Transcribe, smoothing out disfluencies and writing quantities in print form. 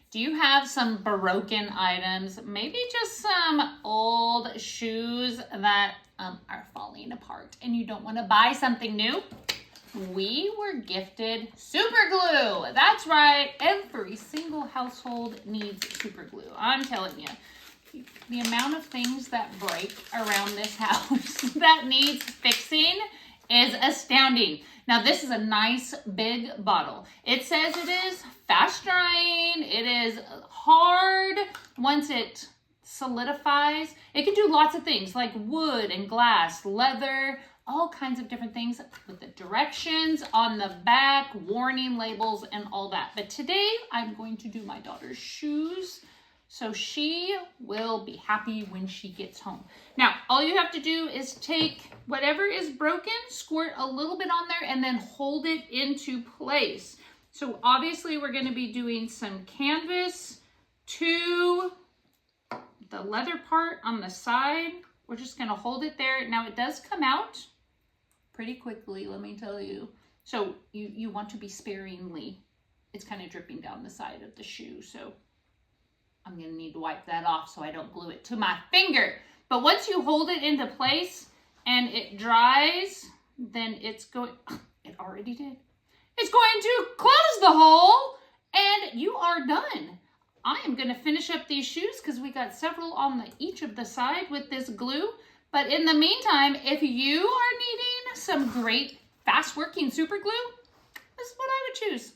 Do you have some broken items? Maybe just some old shoes that are falling apart and you don't want to buy something new? We were gifted super glue. That's right. Every single household needs super glue. I'm telling you, the amount of things that break around this house that needs fixing is astounding. Now this is a nice big bottle. It says it is fast drying. It is hard once it solidifies. It can do lots of things like wood and glass, leather, all kinds of different things with the directions on the back, warning labels, and all that. But today I'm going to do my daughter's shoes, so she will be happy when she gets home. Now, all you have to do is take whatever is broken, squirt a little bit on there, and then hold it into place. So obviously we're going to be doing some canvas to the leather part on the side. We're just going to hold it there. Now it does come out pretty quickly, let me tell you. So you want to be sparingly. It's kind of dripping down the side of the shoe, so I'm going to need to wipe that off so I don't glue it to my finger. But once you hold it into place and it dries, then it's going, it already did. It's going to close the hole and you are done. I am going to finish up these shoes because we got several on each of the side with this glue. But in the meantime, if you are needing some great fast working super glue, this is what I would choose.